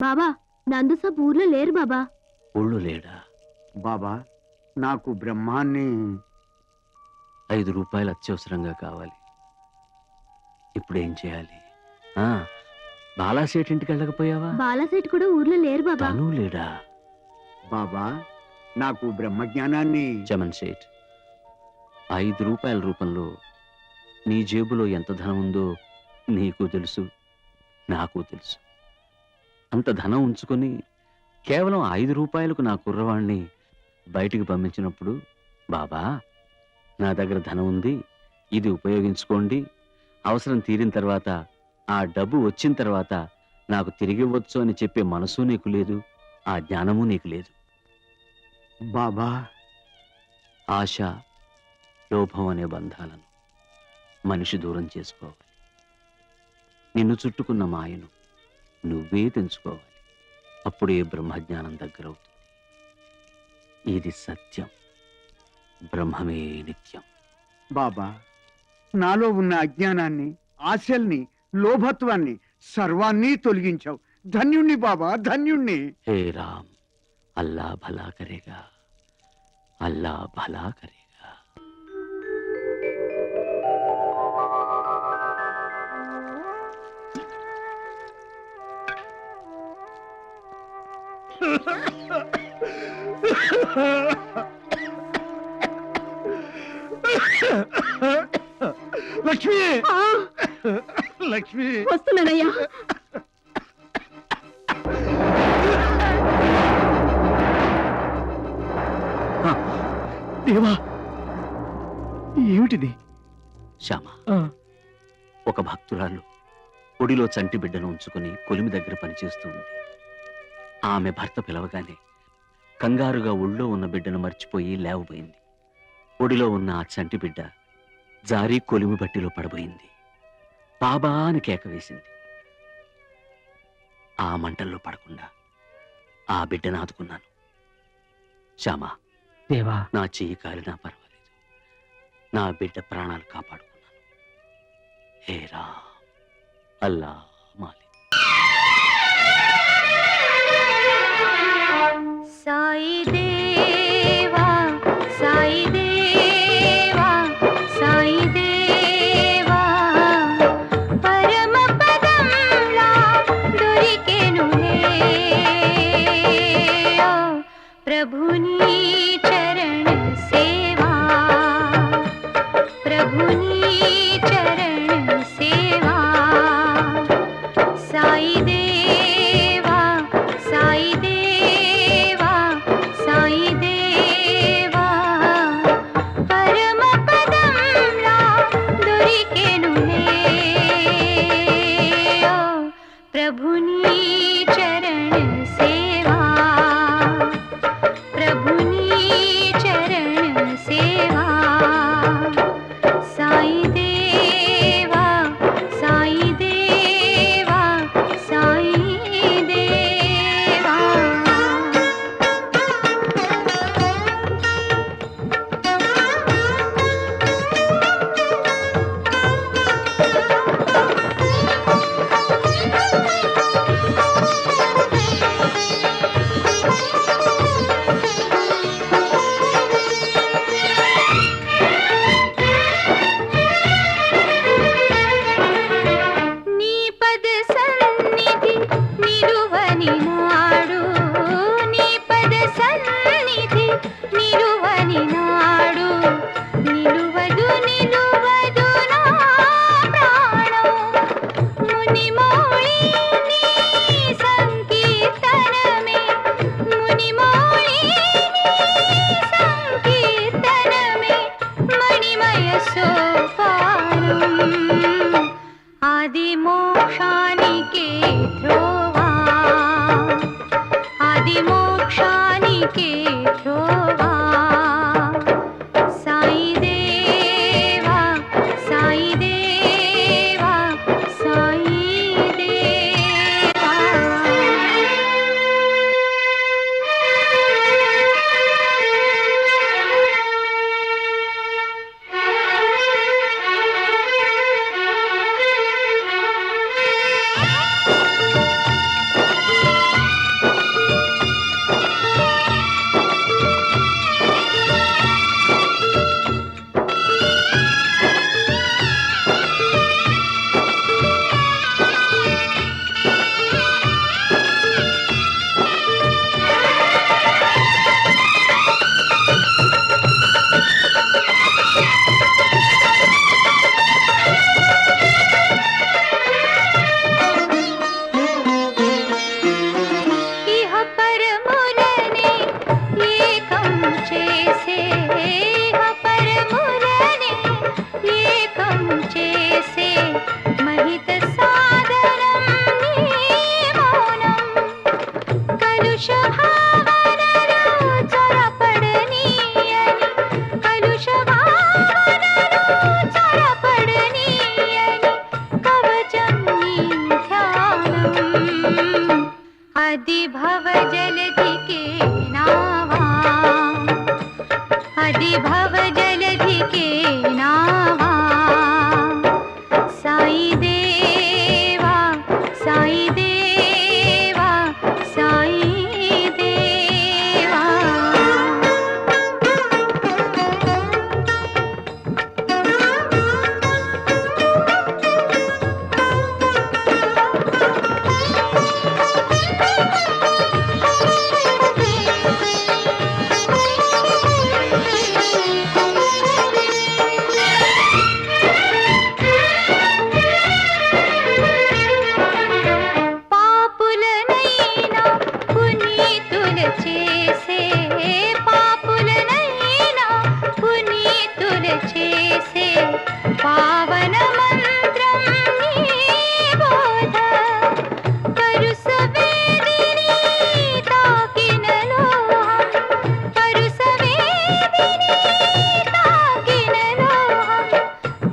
బాబా నందుసాబ్ ఊర్లో లేరు బాబా. ఊళ్ళో లేడా? బాబా నాకు బ్రహ్మాన్ని 5 రూపాయలు అత్యవసరంగా కావాలి. ఇప్పుడేం చేయాలి? బాలాసేట్ ఇంటికి వెళ్ళకపోయావా? బాలాసేట్ కూడా ఊర్లో లేరు బాబా. తను లేడా? బాబా నాకు బ్రహ్మజ్ఞానాన్ని చమన్ సేట్, 5 రూపాయల రూపంలో నీ జేబులో ఎంత ధనం ఉందో నీకు తెలుసు, నాకు తెలుసు. అంత ధనం ఉంచుకొని కేవలం 5 రూపాయలకు నా కుర్రవాణ్ణి బయటికి పంపించినప్పుడు, బాబా నా దగ్గర ధనం ఉంది, ఇది ఉపయోగించుకోండి, అవసరం తీరిన తర్వాత ఆ డబ్బు వచ్చిన తర్వాత నాకు తిరిగి ఇవ్వచ్చు అని చెప్పే మనసు నీకు లేదు, ఆ జ్ఞానము నీకు లేదు. బాబా ఆశ, లోభం అనే బంధాలను మనిషి దూరం చేసుకోవాలి. నిన్ను చుట్టుకున్న మాయను నువ్వే తెంచుకోవాలి. అప్పుడే బ్రహ్మజ్ఞానం దగ్గరవుతుంది. ఇది సత్యం, బ్రహ్మమే నిత్యం. బాబా నాలో ఉన్న అజ్ఞానాన్ని, ఆశల్ని, లోభత్వాన్ని సర్వాన్ని తొలగించావు. ధన్యుణ్ణి బాబా, ధన్యుణ్ణి. హే రామ్, అల్లా భలా కరేగా, అల్లా భలా కరేగా. లక్ష్మి, లక్ష్మి వస్తున్నానయ్యా. దేవా ఏమిటిది? శ్యామ, ఒక భక్తురాలు ఒడిలో చంటి బిడ్డను ఉంచుకుని కొలిమి దగ్గర పనిచేస్తూ ఉంది. ఆమె భర్త పిలవగానే కంగారుగా ఒళ్ళో ఉన్న బిడ్డను మర్చిపోయి లేవబోయింది. ఒడిలో ఉన్న ఆ చంటి బిడ్డ జారి కొలిమి బట్టిలో పడబోయింది. బాబా అని కేక వేసింది. ఆ మంటల్లో పడకుండా ఆ బిడ్డను ఆదుకున్నాను. శ్యామా, దేవా, నా చెయ్యి కాలినా పర్వాలేదు, నా బిడ్డ ప్రాణాలు కాపాడుకున్నాను. హే రామ్, అల్లా మాలిక్. సాయి దేవా, సాయి దేవా, సాయి దేవా, పరమ పదంలా దొరికెనులే. ఓ ప్రభుని చరణ సేవా, ప్రభుని చరణ సేవా. సాయి దేవా, సాయి దేవా, సాయి దేవా, పరమ పదంలా దొరికెనులే. ఓ ప్రభుని చరణ సేవా, ప్రభుని చరణ సేవా. సాయి దేవా, సాయి దేవా, సాయి దేవా. నీ పద సన్నిధి నిలువని నాడు, నీ పద సన్నిధి నిలువని నాడు, నిలువదు నిలువదు నా ప్రాణం. మునిమౌళి నీ సంకీర్తనమే, మునిమౌళి నీ సంకీర్తనమే మణిమయ సోపానం. ఆది మోక్షానికే ధ్రువా, ఆది మోక్షానికే ధ్రువా. సాయి దేవా, సాయి దేవా, సాయి దేవా. अदि भव जलधि के नावा अदि भव जलधि के नावा साई देवा साई देवा साई देवा పాపులనైనా పునీతుల చేసే పాపులనైనా పునీతుల చేసే పావన మంత్రం నీ బోధ పరుస వేదిని తాకిన లోహం పరుస వేదిని తాకిన లోహం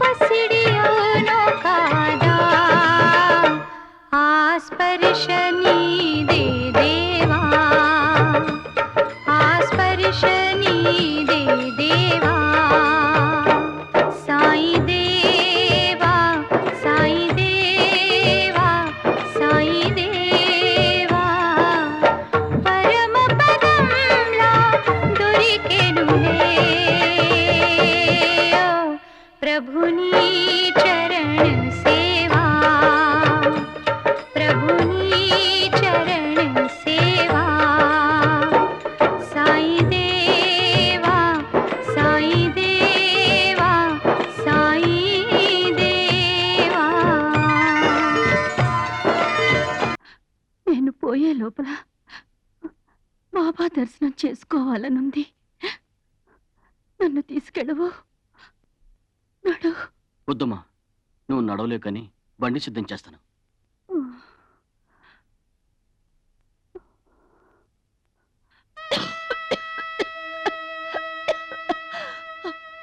పసిడి అవునో కాదా ఆ స్పర్శ నీదే దేవా ఆ స్పర్శ నీదే దేవా సాయి దేవా సాయి దేవా సాయి దేవా పరమ పదంలా దొరికెనులే ఓ ప్రభుని చరణ సేవా ప్రభుని చరణ సేవా సాయి దేవా సాయి దేవా సాయి దేవా నేను పోయే లోపల బాబా దర్శనం చేసుకోవాలనుంది. నన్ను తీసుకెళ్ళవు. నడు. వద్దమ్మా, నువ్వు నడవలేకని బండి సిద్ధం చేస్తాను.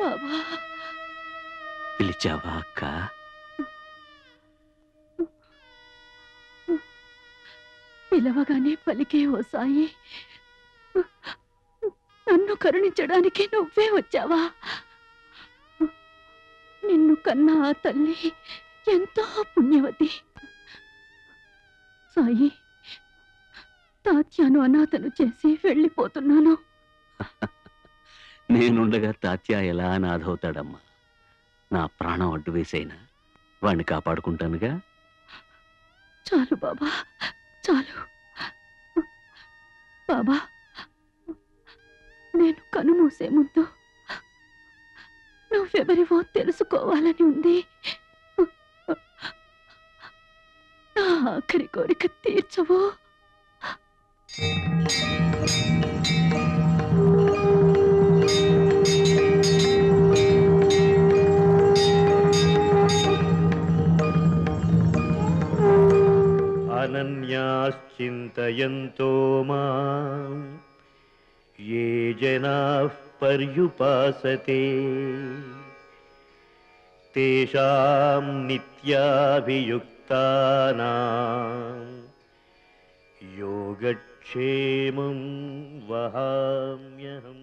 బాబా పిలిచావా అక్క? పిలవగానే పలికే ఓ సాయి, నన్ను కరుణించడానికి నువ్వే వచ్చావా? నిన్ను కన్నా ఆ తల్లి ఎంతో పుణ్యవతి. సాయి, తాత్యాను అనాథను చేసి వెళ్ళిపోతున్నాను. నేనుండగా తాత్య ఎలా అనాథవుతాడమ్మా? నా ప్రాణం అడ్డు వేసైనా వాణ్ణి కాపాడుకుంటానుగా. చాలు బాబా, చాలు. బాబా, నేను కనుమూసే ముందు నువ్వెవరివో తెలుసుకోవాలని ఉంది. నా ఆఖరి కోరిక తీర్చవో. అనన్యాశ్చింతయంతో మాం ఏ జనాః పర్యుపాసతే తేషాం నిత్యాభియుక్తానాం యోగక్షేమం వహామ్యహం.